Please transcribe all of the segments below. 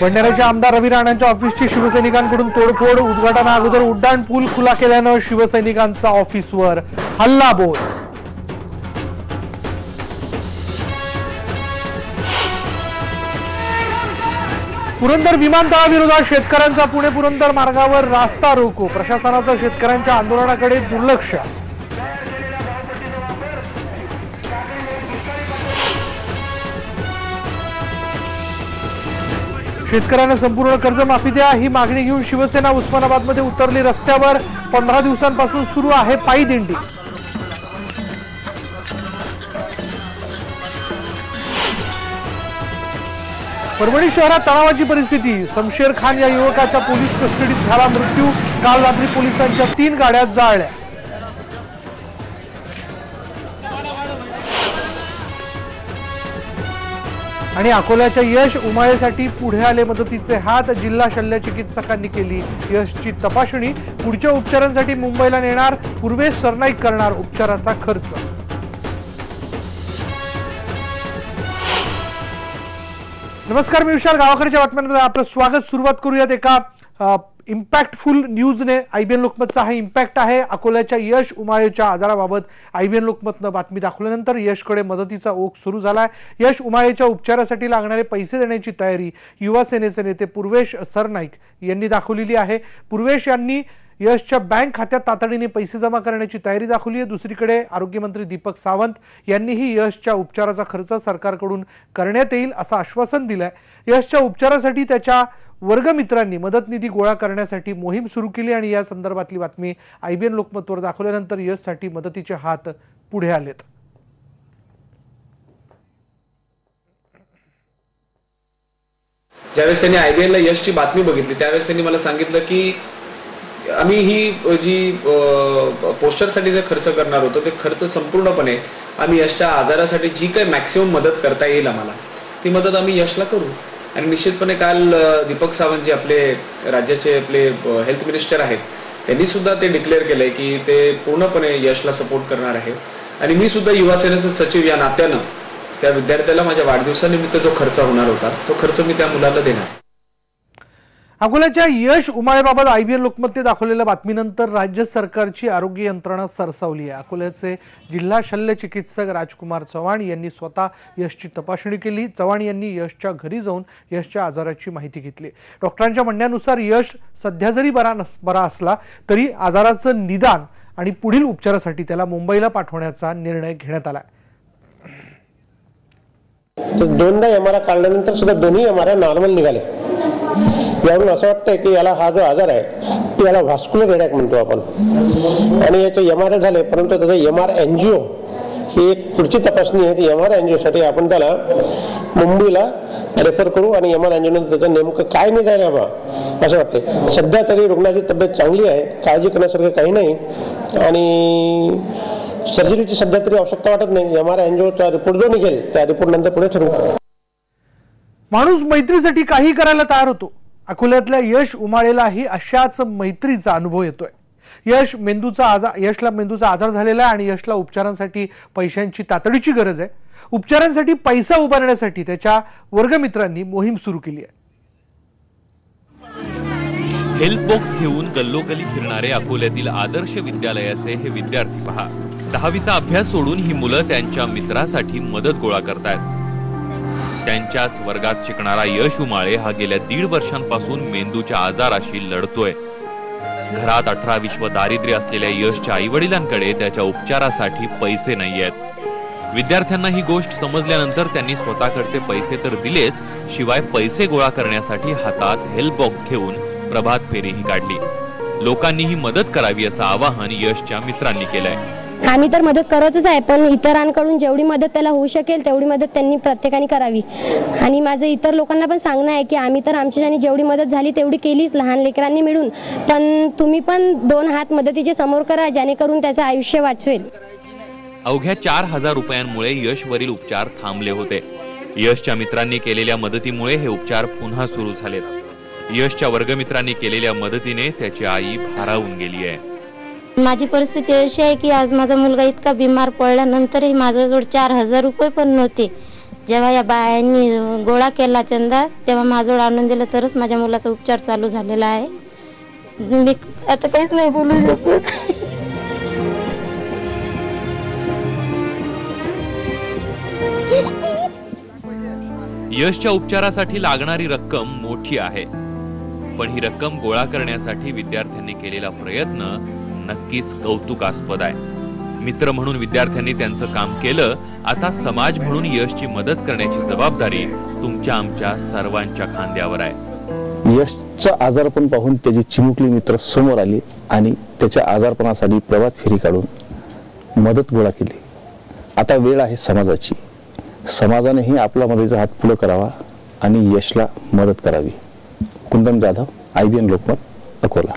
भंडाऱ्याचे आमदार रवी राणांच्या ऑफिसची शिवसैनिकांकडून तोडफोड, उद्घाटनाअगोदर उड्डाण पूल खुला केल्यानं शिवसैनिकांचा ऑफिसवर हल्लाबोल. पुरंदर विमानतळाविरोधात शेतकऱ्यांचा पुणे पुरंदर मार्गावर रास्ता रोको, प्रशासनाचं शेतकऱ्यांच्या आंदोलनाकडे दुर्लक्ष. शेतकऱ्यांना संपूर्ण कर्जमाफी द्या ही मागणी घेऊन शिवसेना उस्मानाबादमध्ये उतरली रस्त्यावर. 15 दिवसांपासून सुरू आहे पायी दिंडी. परभणी शहरात तणावाची परिस्थिती. शमशेर खान या युवकाचा पोलीस कस्टडीत झाला मृत्यू. काल रात्री पोलिसांच्या 3 गाड्या जाळल्या. आणि अकोल्याच्या यश उमाळेसाठी पुढे आले मदतीचे हात. जिल्हा शल्य चिकित्सकांनी केली यशची तपासणी. पुढच्या उपचारांसाठी मुंबईला नेणार. पूर्वेश सरनाईक करणार उपचाराचा खर्च. नमस्कार, मी विशाल. गावाकडच्या बातम्यांमध्ये आपलं स्वागत. सुरुवात करूयात एका इम्पॅक्टफुल न्यूजने. आयबीएन लोकमतचा हा इम्पॅक्ट आहे. अकोल्याच्या यश उमाळेच्या आजाराबाबत आयबीएन लोकमतनं बातमी दाखवल्यानंतर यशकडे मदतीचा ओघ सुरू झालाय. यश उमाळेच्या उपचारासाठी लागणारे पैसे देण्याची तयारी युवा सेनेचे नेते पूर्वेश सरनाईक यांनी दाखवलेली आहे. पूर्वेश यांनी यशच्या बँक खात्यात तातडीने पैसे जमा करण्याची तयारी दाखवली आहे. दुसरीकडे आरोग्यमंत्री दीपक सावंत यांनीही यशच्या उपचाराचा खर्च सरकारकडून करण्यात येईल असं आश्वासन दिलंय. यशच्या उपचारासाठी त्याच्या वर्गमित्रांनी मदत निधी गोळा करण्यासाठी मोहीम सुरू केली आणि या संदर्भातली बातमी आयबीएन लोकमतवर दाखवल्यानंतर यशसाठी मदतीचे हात पुढे आलेत. ज्यावेळेस त्यांनी आयबीएनला यशची बातमी बघितली त्यावेळेस त्यांनी मला सांगितलं की आम्ही ही जी पोस्टरसाठी जे खर्च करणार होतो ते खर्च संपूर्णपणे आम्ही यशच्या आजारासाठी जी काही मॅक्सिमम मदत करता येईल आम्हाला ती मदत आम्ही यशला करू. आणि निश्चितपणे काल दीपक सावंत जे आपले राज्याचे आपले हेल्थ मिनिस्टर आहेत त्यांनी सुद्धा ते डिक्लेअर केलंय की ते पूर्णपणे यशला सपोर्ट करणार आहे. आणि मी सुद्धा युवा सेनेचे सचिव या नात्यानं त्या विद्यार्थ्याला माझ्या वाढदिवसानिमित्त जो खर्च होणार होता तो खर्च मी त्या मुलाला देणार. अकोल्याच्या यश उमाळेबाबत आयबीएन लोकमतने दाखवलेल्या बातमीनंतर राज्य सरकारची आरोग्य यंत्रणा सरसावली आहे. अकोल्याचे जिल्हा शल्य चिकित्सक राजकुमार चव्हाण यांनी स्वतः यशची तपासणी केली. चव्हाण यांनी यशच्या घरी जाऊन यशच्या आजाराची माहिती घेतली. डॉक्टरांच्या म्हणण्यानुसार यश सध्या जरी बरा असला तरी आजाराचं निदान आणि पुढील उपचारासाठी त्याला मुंबईला पाठवण्याचा निर्णय घेण्यात आला. दोनदा एमआरआय काढल्यानंतर सुद्धा दोन्ही एमआरआय नॉर्मल निघाले. यावरून असं वाटतंय की याला हा जो आजार आहे तो याला व्हास्क्युलर हेडेक म्हणतो आपण. आणि याचे एमआरआय झाले परंतु त्याचा एमआर एनजीओ ही एक पुढची तपासणी आहे. ती एमआर एनजीओसाठी आपण त्याला मुंबईला रेफर करू आणि एमआर एनजीओनं त्याचं नेमकं काय निदान आहे बा असं वाटतंय. सध्या तरी रुग्णाची तब्येत चांगली आहे, काळजी करण्यासारखं काही नाही आणि सर्जरीची सध्या तरी आवश्यकता वाटत नाही. एमआर एनजीओचा रिपोर्ट जो निघेल त्या रिपोर्ट नंतर पुढे ठरवू. माणूस मैत्रीसाठी काही करायला तयार होतो. अकोल्यातल्या यश उमाळेलाही अशाच मैत्रीचा अनुभव येतोय. यशला मेंदूचा आजार झालेला आहे आणि यशला उपचारांसाठी पैशांची तातडीची गरज आहे. उपचारांसाठी पैसा उभारण्यासाठी त्याच्या वर्गमित्रांनी मोहीम सुरू केली आहे. हेल्थ बॉक्स घेऊन गल्लोगल्ली फिरणारे अकोल्यातील आदर्श विद्यालयाचे हे विद्यार्थी पहा. 10वीचा अभ्यास सोडून ही मुलं त्यांच्या मित्रासाठी मदत गोळा करतायत. त्यांच्याच वर्गात शिकणारा यश उमाळे हा गेल्या 1.5 वर्षांपासून मेंदूच्या आजाराशी लढतोय. घरात 18-20 दारिद्र्य असलेल्या यशच्या आईवडिलांकडे त्याच्या उपचारासाठी पैसे नाहीयेत. विद्यार्थ्यांना ही गोष्ट समजल्यानंतर त्यांनी स्वतःकडचे पैसे तर दिलेच, शिवाय पैसे गोळा करण्यासाठी हातात हेल्प बॉक्स घेऊन प्रभात फेरीही काढली. लोकांनी ही मदत करावी असं आवाहन यशच्या मित्रांनी केलंय. आम्ही तर मदत करतच आहे, पण इतरांकडून जेवढी मदत त्याला होऊ शकेल तेवढी मदत त्यांनी प्रत्येकाने करावी. आणि माझं इतर लोकांना पण सांगणं आहे की आम्ही तर आमच्याने जेवढी मदत झाली तेवढी केलीच लहान लेकरांनी मिळून, पण तुम्ही पण 2 हात मदतीचे समोर करा जेणेकरून त्याचं आयुष्य वाचवेल. अवघ्या 4,000 रुपयांमुळे यशवरील उपचार थांबले होते. यशच्या मित्रांनी केलेल्या मदतीमुळे हे उपचार पुन्हा सुरू झालेत. यशच्या वर्गमित्रांनी केलेल्या मदतीने त्याची आई भारावून गेली आहे. माझी परिस्थिती अशी आहे की आज माझा मुलगा इतका बिमार पडल्यानंतरही माझ्याजवळ 4,000 रुपये पण नव्हते. जेव्हा या बायांनी गोळा केला चंदा तेव्हा माझ्याजवळ आणून दिलं तरच माझ्या मुलाचा उपचार चालू झालेला आहे. मी आता काहीच नाही बोलू शकत. यशच्या उपचारासाठी लागणारी रक्कम मोठी आहे, पण ही रक्कम गोळा करण्यासाठी विद्यार्थ्यांनी केलेला प्रयत्न नक्कीच कौतुकास्पद आहे. मित्र म्हणून विद्यार्थ्यांनी त्यांचं काम केलं. आता समाज म्हणून यशची मदत करण्याची जबाबदारी तुमच्या आमच्या सर्वांच्या खांद्यावर आहे. यशचं आजारपण पाहून त्याची चिमुकली मित्र समोर आली आणि त्याच्या आजारपणासाठी प्रभात फेरी काढून मदत गोळा केली. आता वेळ आहे समाजाची. समाजानेही आपला मदतीचा हात पुढे करावा आणि यशला मदत करावी. कुंदन जाधव, IBN लोकमत, अकोला.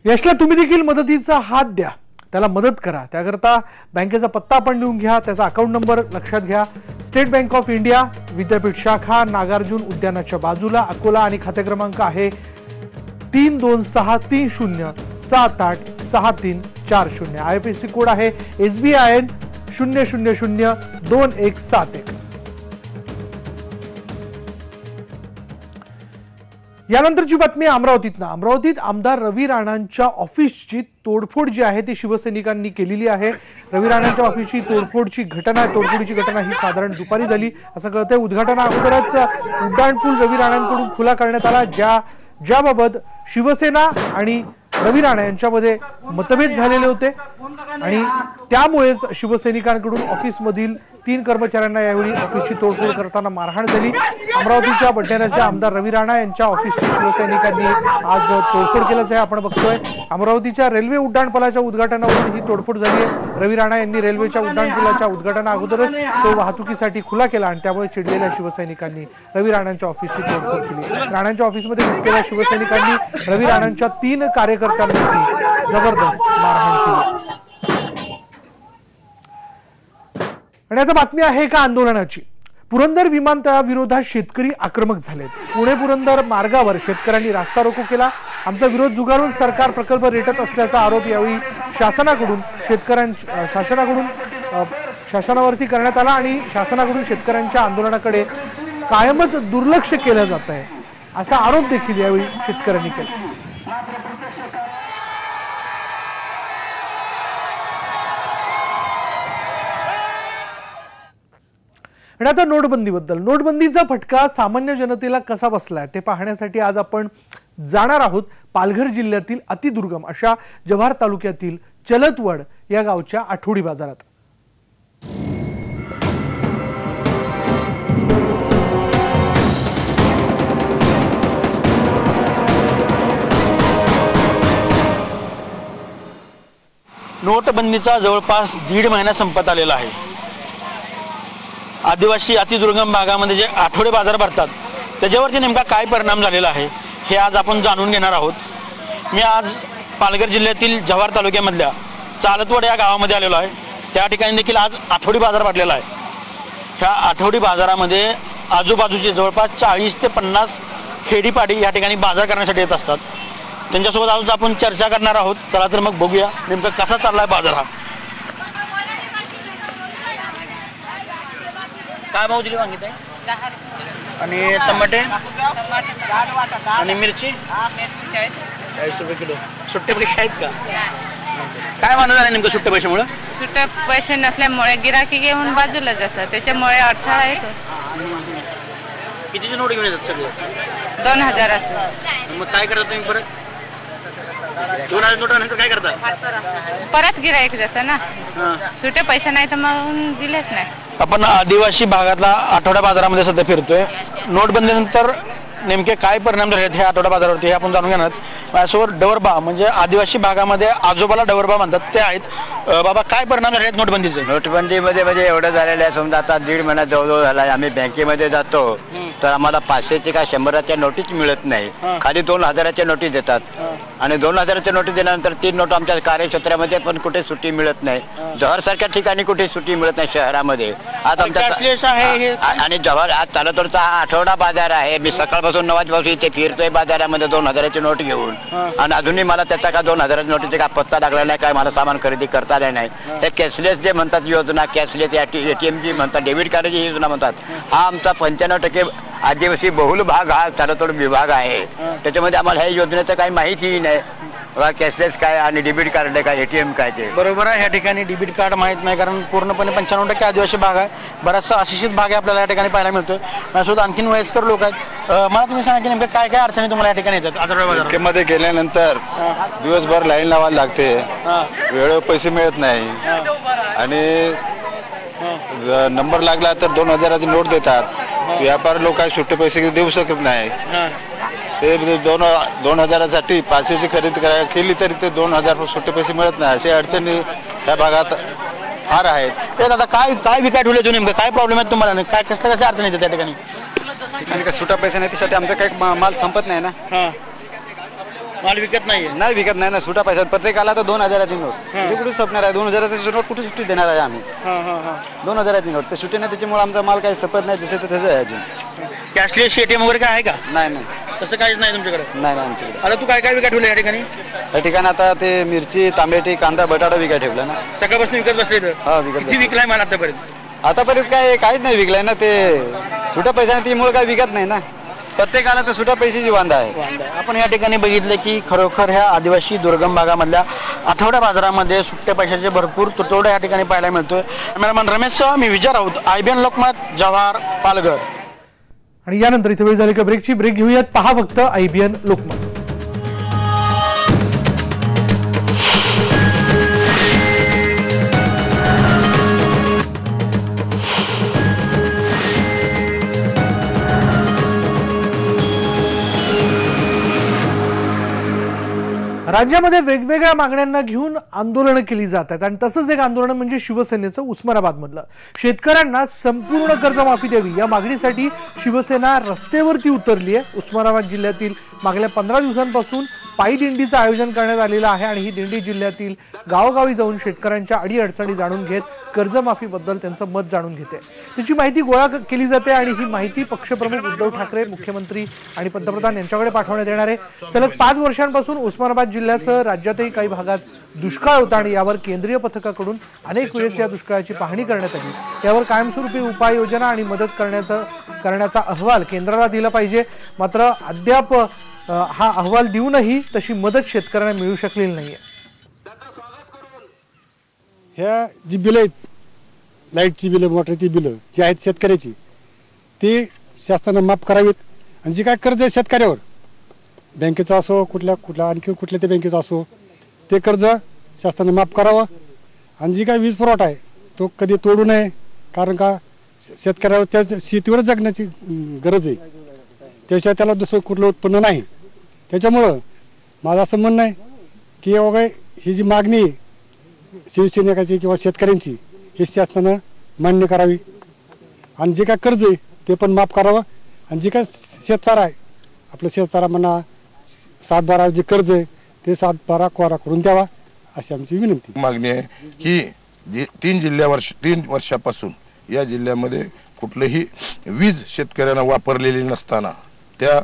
यशला तुम्ही देखील मदतीचा हात द्या, त्याला मदत करा. त्याकरता बँकेचा पत्ता आपण लिहून घ्या, त्याचा अकाउंट नंबर लक्षात घ्या. स्टेट बँक ऑफ इंडिया, विद्यापीठ शाखा, नागार्जुन उद्यानाच्या बाजूला, अकोला. आणि खाते क्रमांक आहे 3263078634. IFSC कोड आहे SBIN 0002171. यानंतरची बातमी अमरावतीतनं. अमरावतीत आमदार रवी राणांच्या ऑफिसची तोडफोड जी आहे ती शिवसैनिकांनी केलेली आहे. रवी राणांच्या ऑफिसची तोडफोडीची घटना ही साधारण दुपारी झाली असं कळतंय. उद्घाटना अगोदरच उड्डाणपूल रवी राणांकडून खुला करण्यात आला, ज्याबाबत शिवसेना आणि रवी राणा यांच्यामध्ये मतभेद झालेले होते आणि त्यामुळेच शिवसैनिकांकडून ऑफिसमधील 3 कर्मचाऱ्यांना यावेळी ऑफिसची तोडफोड करताना मारहाण झाली. अमरावतीच्या बडनेराचे आमदार रवी राणा यांच्या ऑफिसची शिवसैनिकांनी आज तोडफोड केल्याचं आहे आपण बघतोय. अमरावतीच्या रेल्वे उड्डाणपुलाच्या उद्घाटनावरून ही तोडफोड झाली आहे. रवी राणा यांनी रेल्वेच्या उड्डाणपुलाच्या उद्घाटना अगोदरच तो वाहतुकीसाठी खुला केला आणि त्यामुळे चिडलेल्या शिवसैनिकांनी रवी राणांच्या ऑफिसची तोडफोड केली. राणांच्या ऑफिसमध्ये घुसलेल्या शिवसैनिकांनी रवी राणांच्या 3 कार्यकर्त्यांवरती जबरदस्त मारहाण केली. आणि आता बातमी आहे एका आंदोलनाची. पुरंदर विमानतळाविरोधात शेतकरी आक्रमक झालेत. पुणे पुरंदर मार्गावर शेतकऱ्यांनी रास्ता रोको केला. आमचा विरोध झुगारून सरकार प्रकल्प रेटत असल्याचा आरोप यावेळी शासनावरती करण्यात आला आणि शासनाकडून शेतकऱ्यांच्या आंदोलनाकडे कायमच दुर्लक्ष केलं जात आहे असा आरोप देखील यावेळी शेतकऱ्यांनी केला. आणि आता नोटबंदीबद्दल. नोटबंदीचा फटका सामान्य जनतेला कसा बसलाय ते पाहण्यासाठी आज आपण जाणार आहोत पालघर जिल्ह्यातील अतिदुर्गम अशा जव्हार तालुक्यातील चलतवड या गावच्या आठवडी बाजारात. नोटबंदीचा जवळपास 1.5 महिना संपत आलेला आहे. आदिवासी अतिदुर्गम भागामध्ये जे आठवडे बाजार भरतात त्याच्यावरती नेमका काय परिणाम झालेला आहे हे आज आपण जाणून घेणार आहोत. मी आज पालघर जिल्ह्यातील जव्हार तालुक्यामधल्या चालतवड या गावामध्ये आलेलो आहे. त्या ठिकाणी देखील आज आठवडी बाजार भरलेला आहे. ह्या आठवडी बाजारामध्ये आजूबाजूचे जवळपास 40 ते 50 खेडीपाडी या ठिकाणी बाजार करण्यासाठी येत असतात. त्यांच्यासोबत आज आपण चर्चा करणार आहोत. चला तर मग बघूया नेमका कसा चाललाय बाजार हा. काय भाव दिली वांगी ताई? 10 रुपये. आणि टमाटे आणि मिरची 40 रुपये किलो. सुट्टे पैसे आहेत का? काय म्हणणं झालं नेमकं सुट्टे पैशामुळे? सुट्टे पैसे नसल्यामुळे गिराकी घेऊन बाजूला जातात त्याच्यामुळे अडथळा येतोच. कितीची नोट घेऊन येतात सगळे? 2000 असं. मग काय करता तुम्ही परत? 2000 नोटानंतर काय करता? परत गिराईक जातं ना. सुट्टे पैसे नाही तर मग दिलेच नाही. आपण आदिवासी भागातला आठवडा बाजारामध्ये सध्या फिरतोय. नोटबंदीनंतर नेमके काय परिणाम झाले हे आठवडा बाजारावरती हे आपण जाणून घेणार. माझ्यासोबत डवरबा म्हणजे आदिवासी भागामध्ये आजोबाला डवरबा म्हणतात ते आहेत. बाबा काय परिणाम झाले आहेत नोटबंदीचे? नोटबंदीमध्ये म्हणजे एवढं झालेलं आहे. समजा आता 1.5 महिना जवळजवळ झाला आहे. आम्ही बँकेमध्ये जातो तर आम्हाला 500चे का 100च्या नोटीस मिळत नाही, खाली 2000च्या नोटीस देतात आणि 2000च्या नोटीस दिल्यानंतर 3 नोट आमच्या कार्यक्षेत्रामध्ये पण कुठे सुट्टी मिळत नाही, जव्हार सारख्या ठिकाणी कुठे सुट्टी मिळत नाही शहरामध्ये. आज आमच्या आणि जव्हार आज तालतोडचा आठवडा बाजार आहे. मी सकाळपासून 9 वाजल्यापासून इथे फिरतोय बाजारामध्ये 2000ची नोट घेऊन आणि अजूनही मला त्याचा का 2000च्या नोटीचा का पत्ता लागला नाही, काय मला सामान खरेदी करता आलं नाही. हे कॅशलेस जे म्हणतात योजना, कॅशलेस ATM जी म्हणतात, डेबिट कार्डची योजना म्हणतात, हा आमचा 95% आदिवासी बहुल भाग हा तालतोड विभाग आहे. त्याच्यामध्ये आम्हाला ह्या योजनेचं काही माहितीही नाही, कॅशलेस काय आणि डेबिट कार्ड काय, ATM काय ते. बरोबर आहे. ह्या ठिकाणी डेबिट कार्ड माहीत नाही, कारण पूर्णपणे 95% आदिवासी भाग आहे, बराचसा अशिक्षित भाग आहे आपल्याला या ठिकाणी पाहायला मिळतोय. माझ्यासोबत आणखीन वयस्कर लोक आहेत. मला तुम्ही सांगा की नेमकं काय काय अडचणी तुम्हाला या ठिकाणी येतात? बँकेमध्ये गेल्यानंतर दिवसभर लाईन लावायला लागते, वेळेवर पैसे मिळत नाही आणि नंबर लागला तर 2000ची नोट देतात. व्यापारी लोक सुट्टे पैसे देऊ शकत नाही, ते 2000साठी 500ची खरेदी केली तरी ते 2000 सुट्टे पैसे मिळत नाही. अशा अडचणी या भागात फार आहेत. ते दादा काय काय विकाय ठेवले नेमकं काय प्रॉब्लेम आहे तुम्हाला, काय कसल्या कशा अडचणी येतात त्या ठिकाणी? काय सुट्टा पैसा नाही, त्यासाठी आमचा काही माल संपत नाही ना, माल विकत नाही ना सुट्टा पैसा. प्रत्येकाला तर 2000ची नोट कुठे संपणार आहे, 2000ची नोट कुठे सुट्टी देणार आहे आम्ही? 2000ची नोट ते सुट्टी नाही, त्याच्यामुळे आमचा माल काही संपत नाही, जसं तसं आहे अजून. कॅशलेस ATM वगैरे काय आहे का? नाही तसं काहीच नाही तुमच्याकडे? नाही आमच्याकडे. आता तू काय काय विकाय ठेवलं या ठिकाणी? या ठिकाणी आता ते मिरची, तांबेटी, कांदा, बटाटा विकाय ठेवला ना. सकाळपासून विकत बसले? हा विकत. किती विकलाय माल आतापर्यंत काहीच नाही विकलाय ना, ते सुट्टा पैसा नाही, त्यामुळे काही विकत नाही ना. प्रत्येकाला तर सुट्टा पैशाची वांदा आहे. आपण या ठिकाणी बघितलं की खरोखर ह्या आदिवासी दुर्गम भागामधल्या आठवड्या बाजारामध्ये सुट्ट्या पैशाचे भरपूर तुटवडा या ठिकाणी पाहायला मिळतोय. कॅमेरामॅन रमेश सह मी विजय राऊत, IBN लोकमत, जव्हार, पालघर. आणि यानंतर इथे वेळ झाली का ब्रेकची. ब्रेक घेऊयात, पहा फक्त IBN लोकमत. राज्यामध्ये वेगवेगळ्या मागण्यांना घेऊन आंदोलनं केली जातात आणि तसंच एक आंदोलन म्हणजे शिवसेनेचं उस्मानाबाद मधलं. शेतकऱ्यांना संपूर्ण कर्जमाफी द्यावी या मागणीसाठी शिवसेना रस्त्यावरती उतरली आहे. उस्मानाबाद जिल्ह्यातील मागल्या 15 दिवसांपासून पायी दिंडीचं आयोजन करण्यात आलेलं आहे आणि ही दिंडी जिल्ह्यातील गावोगावी जाऊन शेतकऱ्यांच्या अडीअडचणी जाणून घेत कर्जमाफीबद्दल त्यांचं मत जाणून घेते. त्याची माहिती गोळा केली जाते आणि ही माहिती पक्षप्रमुख उद्धव ठाकरे, मुख्यमंत्री आणि पंतप्रधान यांच्याकडे पाठवण्यात येणार आहे. सलग 5 वर्षांपासून उस्मानाबाद जिल्ह्यासह राज्यातही काही भागात दुष्काळ होता आणि यावर केंद्रीय पथकाकडून अनेक वेळेस या दुष्काळाची पाहणी करण्यात आली. यावर कायमस्वरूपी उपाययोजना आणि मदत करण्याचा अहवाल केंद्राला दिला पाहिजे. मात्र अद्याप हा अहवाल देऊनही तशी मदत शेतकऱ्यांना मिळू शकलेली नाहीये. ह्या जी बिलं आहेत, लाईटची बिलं, मोटरची बिलं जी आहेत शेतकऱ्याची, ती शासनानं माफ करावीत. आणि जी काय कर्ज आहे शेतकऱ्यावर, बँकेचं असो, कुठल्या आणखी कुठल्या ते बँकेचं असो, ते कर्ज शासनानं माफ करावं. आणि जी काय वीज पुरवठा आहे तो कधी तोडू नये, कारण का शेतकऱ्यावर त्या शेतीवर जगण्याची गरज आहे, त्याशिवाय त्याला दुसरं कुठलं उत्पन्न नाही. त्याच्यामुळं माझं असं म्हणणं आहे की वगैरे ही जी मागणी शिवसैनिकाची किंवा शेतकऱ्यांची ही शासनानं मान्य करावी आणि जे काय कर्ज आहे ते पण माफ करावं. आणि जे काय शेतसारा आहे, आपलं शेतसारा म्हणा 7-12 जे कर्ज आहे ते 7-12 कोरा करून द्यावा अशी आमची विनंती. मागणी आहे की 3 वर्षापासून या जिल्ह्यामध्ये कुठलंही वीज शेतकऱ्यांना वापरलेली नसताना त्या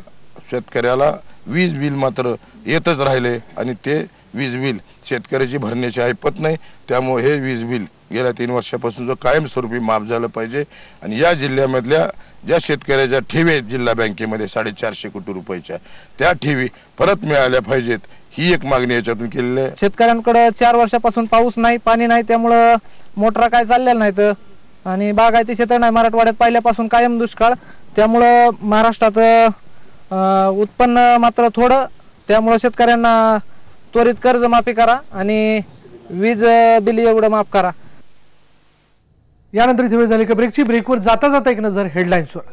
शेतकऱ्याला वीज बिल मात्र येतच राहिले आणि ते वीज बिल शेतकऱ्याची भरण्याची ऐपत नाही. त्यामुळे हे वीज बिल गेल्या 3 वर्षापासून जो कायमस्वरूपी माफ झालं पाहिजे. आणि या जिल्ह्यामधल्या ज्या शेतकऱ्याच्या ठेवी आहेत जिल्हा बँकेमध्ये 450 कोटी रुपयाच्या, त्या ठेवी परत मिळाल्या पाहिजेत, ही एक मागणी याच्यातून केलेली आहे. शेतकऱ्यांकडे 4 वर्षापासून पाऊस नाही, पाणी नाही, त्यामुळं मोटरा काय चाललेलं नाहीत आणि बागायती क्षेत्र नाही. मराठवाड्यात पहिल्यापासून कायम दुष्काळ, त्यामुळं महाराष्ट्रात उत्पन्न मात्र थोडं, त्यामुळं शेतकऱ्यांना त्वरित कर्जमाफी करा आणि वीज बिल एवढं माफ करा. यानंतर इथे वेळ झाली का ब्रेकची. ब्रेकवर जाता जाता एक नजर हेडलाईन्सवर.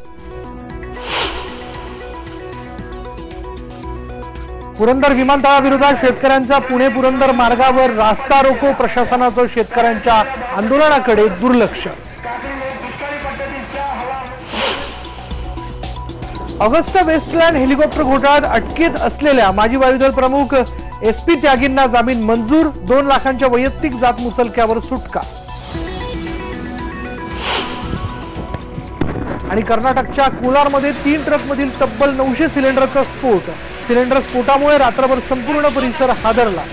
पुरंदर विमानतळाविरोधात शेतकऱ्यांचा पुणे पुरंदर मार्गावर रास्ता रोको. प्रशासनाचं शेतकऱ्यांच्या आंदोलनाकडे दुर्लक्ष. ऑगस्टा वेस्टलँड हेलिकॉप्टर घोटाळ्यात अटकेत असलेल्या माजी वायुदल प्रमुख SP त्यागींना जामीन मंजूर, 2 लाखांच्या वैयक्तिक जात मुचलक्यावर सुटका. आणि कर्नाटकच्या कोलारमध्ये 3 ट्रकमधील तब्बल 900 सिलेंडरचा स्फोट. सिलेंडर स्फोटामुळे रात्रभर संपूर्ण परिसर हादरला.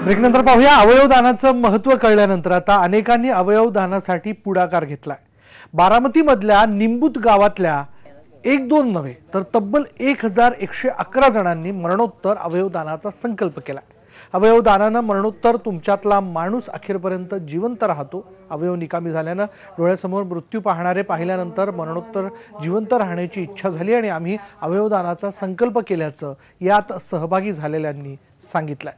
ब्रेकनंतर पाहूया अवयव दानाचं महत्त्व कळल्यानंतर आता अनेकांनी अवयव दानासाठी पुढाकार घेतलाय. बारामतीमधल्या निंबूत गावातल्या 1-2 नव्हे तर तब्बल 1111 जणांनी मरणोत्तर अवयव दानाचा संकल्प केलाय. अवयव दानानं मरणोत्तर तुमच्यातला माणूस अखेरपर्यंत जिवंत राहतो. अवयव निकामी झाल्यानं डोळ्यासमोर मृत्यू पाहणारे पाहिल्यानंतर मरणोत्तर जिवंत राहण्याची इच्छा झाली आणि आम्ही अवयव दानाचा संकल्प केल्याचं यात सहभागी झालेल्यांनी सांगितलंय.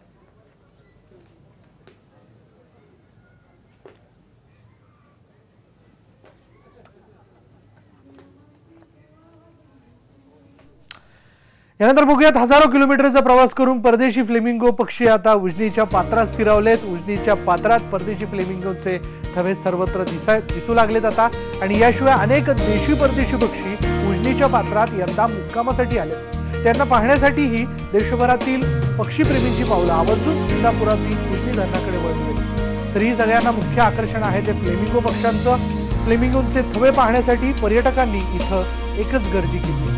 यानंतर बघूयात हजारो किलोमीटरचा प्रवास करून परदेशी फ्लेमिंगो पक्षी आता उजनीच्या पात्रात स्थिरावलेत. उजनीच्या पात्रात परदेशी फ्लेमिंगोचे थवे सर्वत्र दिसू लागलेत आता. आणि याशिवाय अनेक देशी परदेशी पक्षी उजनीच्या पात्रात यंदा मुक्कामासाठी आले. त्यांना पाहण्यासाठीही देशभरातील पक्षीप्रेमींची पावलं आवर्जून इंदापुरातील उजनी धरणाकडे वळली. तरीही सगळ्यांना मुख्य आकर्षण आहे ते फ्लेमिंगो पक्ष्यांचं. फ्लेमिंगोचे थवे पाहण्यासाठी पर्यटकांनी इथं एकच गर्दी केली.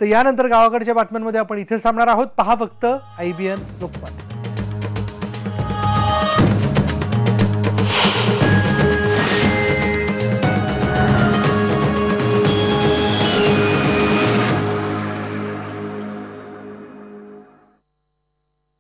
तर यानंतर गावाकडच्या बातम्यांमध्ये आपण इथेच थांबणार आहोत. पहा फक्त IBN लोकमत.